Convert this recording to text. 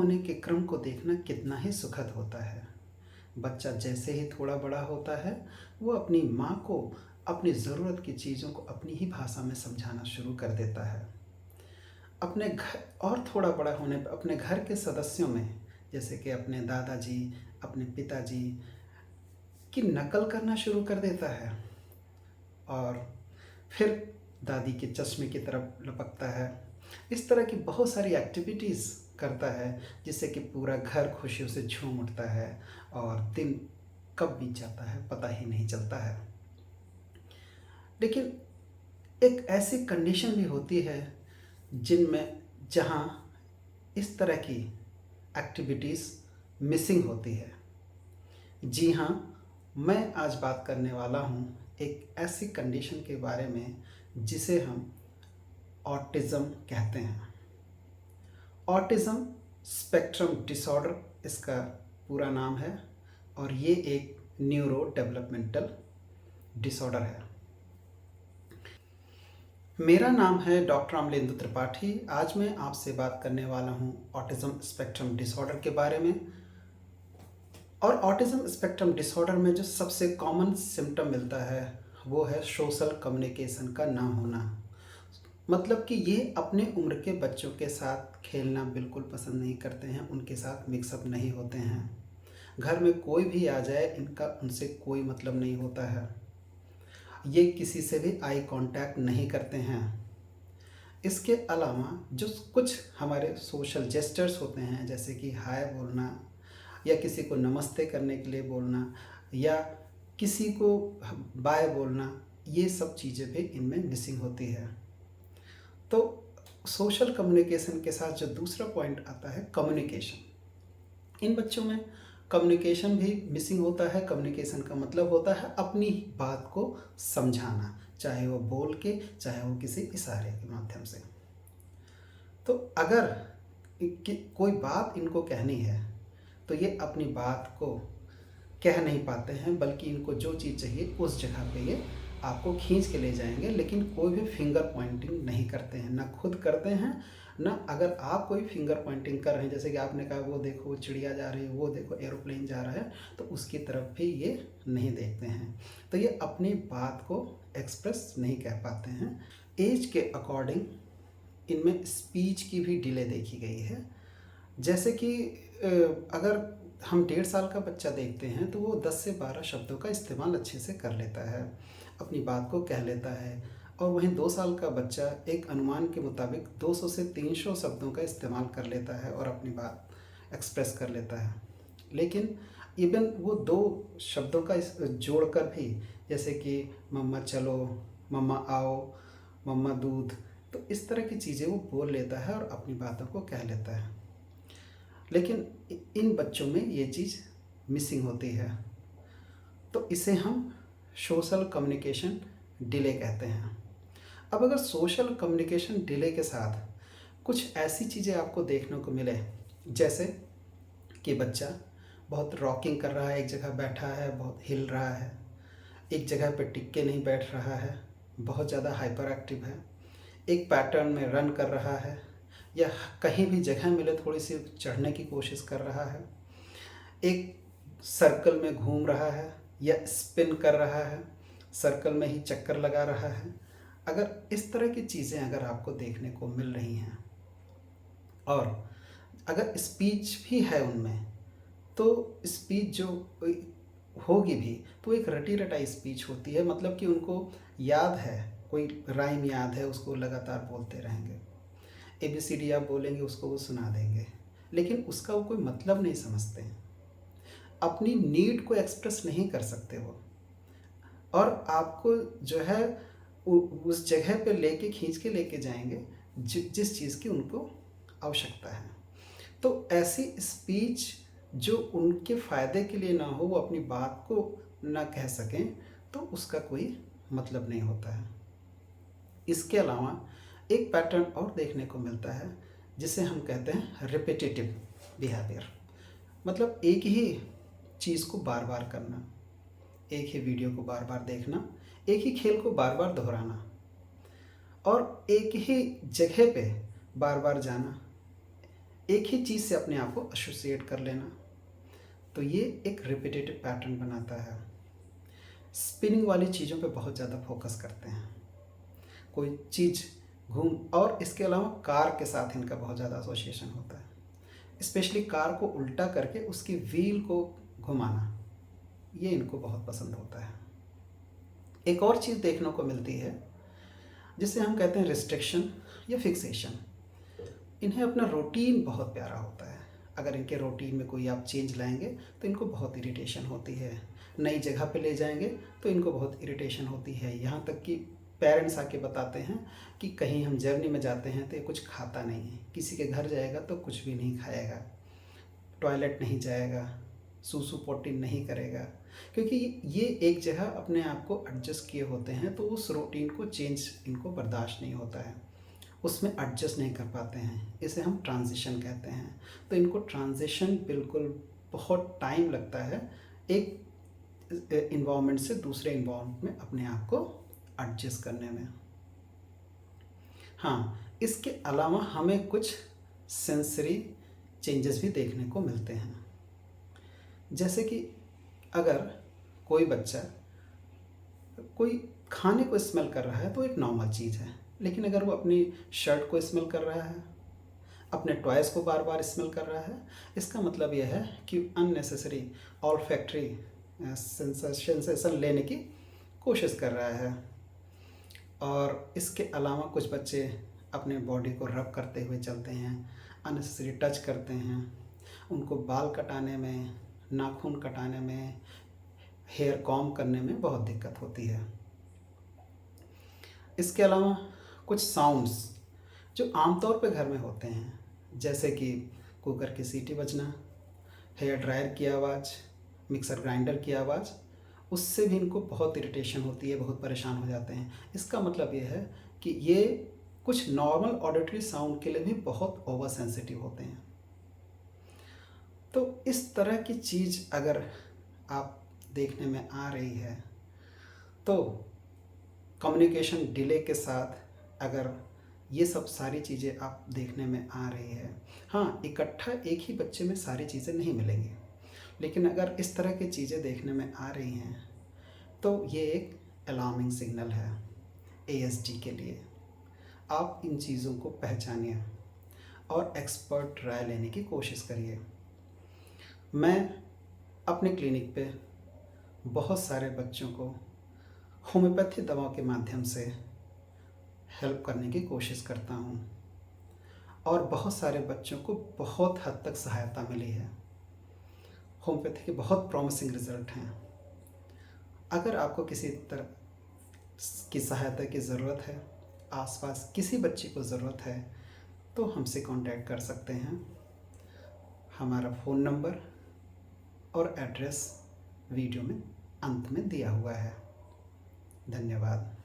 होने के क्रम को देखना कितना ही सुखद होता है। बच्चा जैसे ही थोड़ा बड़ा होता है, वो अपनी माँ को अपनी ज़रूरत की चीज़ों को अपनी ही भाषा में समझाना शुरू कर देता है। अपने घर और थोड़ा बड़ा होने पर अपने घर के सदस्यों में, जैसे कि अपने दादाजी, अपने पिताजी की नकल करना शुरू कर देता है और फिर दादी के चश्मे की तरफ लपकता है। इस तरह की बहुत सारी एक्टिविटीज़ करता है जिससे कि पूरा घर खुशियों से झूम उठता है और दिन कब बीत जाता है पता ही नहीं चलता है। लेकिन एक ऐसी कंडीशन भी होती है जिनमें जहाँ इस तरह की एक्टिविटीज़ मिसिंग होती है। जी हाँ, मैं आज बात करने वाला हूँ एक ऐसी कंडीशन के बारे में जिसे हम ऑटिज़म कहते हैं। ऑटिज़म स्पेक्ट्रम डिसऑर्डर इसका पूरा नाम है और ये एक न्यूरो डेवलपमेंटल डिसऑर्डर है। मेरा नाम है डॉक्टर अमलेंदु त्रिपाठी। आज मैं आपसे बात करने वाला हूँ ऑटिज़म स्पेक्ट्रम डिसऑर्डर के बारे में। और ऑटिज़म स्पेक्ट्रम डिसऑर्डर में जो सबसे कॉमन सिम्टम मिलता है वो है सोशल कम्युनिकेशन का ना होना। मतलब कि ये अपने उम्र के बच्चों के साथ खेलना बिल्कुल पसंद नहीं करते हैं, उनके साथ मिक्सअप नहीं होते हैं। घर में कोई भी आ जाए, इनका उनसे कोई मतलब नहीं होता है। ये किसी से भी आई कांटेक्ट नहीं करते हैं। इसके अलावा जो कुछ हमारे सोशल जेस्चर्स होते हैं, जैसे कि हाय बोलना या किसी को नमस्ते करने के लिए बोलना या किसी को बाय बोलना, ये सब चीज़ें भी इनमें मिसिंग होती है। तो सोशल कम्युनिकेशन के साथ जो दूसरा पॉइंट आता है कम्युनिकेशन। इन बच्चों में कम्युनिकेशन भी मिसिंग होता है। कम्युनिकेशन का मतलब होता है अपनी बात को समझाना, चाहे वो बोल के, चाहे वो किसी इशारे के माध्यम से। तो अगर कोई बात इनको कहनी है तो ये अपनी बात को कह नहीं पाते हैं, बल्कि इनको जो चीज़ चाहिए उस जगह पे ये आपको खींच के ले जाएंगे, लेकिन कोई भी फिंगर पॉइंटिंग नहीं करते हैं, ना खुद करते हैं, ना अगर आप कोई फिंगर पॉइंटिंग कर रहे हैं, जैसे कि आपने कहा वो देखो चिड़िया जा रही है, वो देखो एरोप्लेन जा रहा है, तो उसकी तरफ भी ये नहीं देखते हैं। तो ये अपनी बात को एक्सप्रेस नहीं कर पाते हैं। एज के अकॉर्डिंग इनमें स्पीच की भी डिले देखी गई है। जैसे कि अगर हम 1.5 साल का बच्चा देखते हैं तो वो 10 से 12 शब्दों का इस्तेमाल अच्छे से कर लेता है, अपनी बात को कह लेता है। और वहीं 2 साल का बच्चा एक अनुमान के मुताबिक 200 से 300 शब्दों का इस्तेमाल कर लेता है और अपनी बात एक्सप्रेस कर लेता है। लेकिन इवन वो 2 शब्दों का जोड़कर भी, जैसे कि मम्मा चलो, मम्मा आओ, मम्मा दूध, तो इस तरह की चीज़ें वो बोल लेता है और अपनी बातों को कह लेता है। लेकिन इन बच्चों में ये चीज़ मिसिंग होती है, तो इसे हम सोशल कम्युनिकेशन डिले कहते हैं। अब अगर सोशल कम्युनिकेशन डिले के साथ कुछ ऐसी चीज़ें आपको देखने को मिले, जैसे कि बच्चा बहुत रॉकिंग कर रहा है, एक जगह बैठा है, बहुत हिल रहा है, एक जगह पे टिक के नहीं बैठ रहा है, बहुत ज़्यादा हाइपर एक्टिव है, एक पैटर्न में रन कर रहा है, या कहीं भी जगह मिले थोड़ी सी चढ़ने की कोशिश कर रहा है, एक सर्कल में घूम रहा है या स्पिन कर रहा है, सर्कल में ही चक्कर लगा रहा है। अगर इस तरह की चीज़ें अगर आपको देखने को मिल रही हैं और अगर स्पीच भी है उनमें, तो स्पीच जो होगी भी तो एक रटी रटाई स्पीच होती है। मतलब कि उनको याद है, कोई राइम याद है, उसको लगातार बोलते रहेंगे। ABCD आप बोलेंगे उसको वो सुना देंगे, लेकिन उसका वो कोई मतलब नहीं समझते हैं, अपनी नीड को एक्सप्रेस नहीं कर सकते वो। और आपको जो है उस जगह पे लेके खींच के लेके जाएंगे जिस चीज़ की उनको आवश्यकता है। तो ऐसी स्पीच जो उनके फ़ायदे के लिए ना हो, वो अपनी बात को ना कह सकें, तो उसका कोई मतलब नहीं होता है। इसके अलावा एक पैटर्न और देखने को मिलता है जिसे हम कहते हैं रिपीटेटिव बिहेवियर। मतलब एक ही चीज़ को बार बार करना, एक ही वीडियो को बार बार देखना, एक ही खेल को बार बार दोहराना और एक ही जगह पे बार बार जाना, एक ही चीज़ से अपने आप को एसोसिएट कर लेना, तो ये एक रिपीटेटिव पैटर्न बनाता है। स्पिनिंग वाली चीज़ों पे बहुत ज़्यादा फोकस करते हैं। कोई चीज़ घूम और इसके अलावा कार के साथ इनका बहुत ज़्यादा एसोसिएशन होता है। स्पेशली कार को उल्टा करके उसकी व्हील को घुमाना, ये इनको बहुत पसंद होता है। एक और चीज़ देखने को मिलती है जिसे हम कहते हैं रिस्ट्रिक्शन या फिक्सेशन। इन्हें अपना रूटीन बहुत प्यारा होता है। अगर इनके रूटीन में कोई आप चेंज लाएंगे तो इनको बहुत इरिटेशन होती है। नई जगह पे ले जाएंगे तो इनको बहुत इरिटेशन होती है। यहाँ तक कि पेरेंट्स आके बताते हैं कि कहीं हम जर्नी में जाते हैं तो ये कुछ खाता नहीं है, किसी के घर जाएगा तो कुछ भी नहीं खाएगा, टॉयलेट नहीं जाएगा, सूसू पोटी नहीं करेगा, क्योंकि ये एक जगह अपने आप को एडजस्ट किए होते हैं, तो उस रूटीन को चेंज इनको बर्दाश्त नहीं होता है, उसमें एडजस्ट नहीं कर पाते हैं। इसे हम ट्रांजिशन कहते हैं। तो इनको ट्रांजिशन बिल्कुल बहुत टाइम लगता है एक इन्वायरमेंट से दूसरे इन्वायरमेंट में अपने आप को एडजस्ट करने में। हाँ, इसके अलावा हमें कुछ सेंसरी चेंजेस भी देखने को मिलते हैं। जैसे कि अगर कोई बच्चा कोई खाने को स्मेल कर रहा है तो एक नॉर्मल चीज़ है, लेकिन अगर वो अपनी शर्ट को स्मेल कर रहा है, अपने टॉयज़ को बार बार स्मेल कर रहा है, इसका मतलब यह है कि अननेसेसरी ऑल्फैक्टरी सेंसेशन लेने की कोशिश कर रहा है। और इसके अलावा कुछ बच्चे अपने बॉडी को रब करते हुए चलते हैं, अननेसेसरी टच करते हैं, उनको बाल कटाने में, नाखून कटाने में, हेयर कॉम्ब करने में बहुत दिक्कत होती है। इसके अलावा कुछ साउंड्स जो आमतौर पे घर में होते हैं, जैसे कि कुकर की सीटी बजना, हेयर ड्रायर की आवाज़, मिक्सर ग्राइंडर की आवाज़, उससे भी इनको बहुत इरिटेशन होती है, बहुत परेशान हो जाते हैं। इसका मतलब ये है कि ये कुछ नॉर्मल ऑडिटरी साउंड के लिए भी बहुत ओवर सेंसिटिव होते हैं। तो इस तरह की चीज़ अगर आप देखने में आ रही है तो कम्युनिकेशन डिले के साथ अगर ये सब सारी चीज़ें आप देखने में आ रही है, हाँ, इकट्ठा एक ही बच्चे में सारी चीज़ें नहीं मिलेंगी, लेकिन अगर इस तरह की चीज़ें देखने में आ रही हैं तो ये एक अलार्मिंग सिग्नल है ASD के लिए। आप इन चीज़ों को पहचानिए और एक्सपर्ट राय लेने की कोशिश करिए। मैं अपने क्लिनिक पे बहुत सारे बच्चों को होम्योपैथी दवाओं के माध्यम से हेल्प करने की कोशिश करता हूँ और बहुत सारे बच्चों को बहुत हद तक सहायता मिली है। होम्योपैथी के बहुत प्रॉमिसिंग रिज़ल्ट हैं। अगर आपको किसी तरह की सहायता की ज़रूरत है, आसपास किसी बच्चे को ज़रूरत है, तो हमसे कांटेक्ट कर सकते हैं। हमारा फ़ोन नंबर और एड्रेस वीडियो में अंत में दिया हुआ है। धन्यवाद।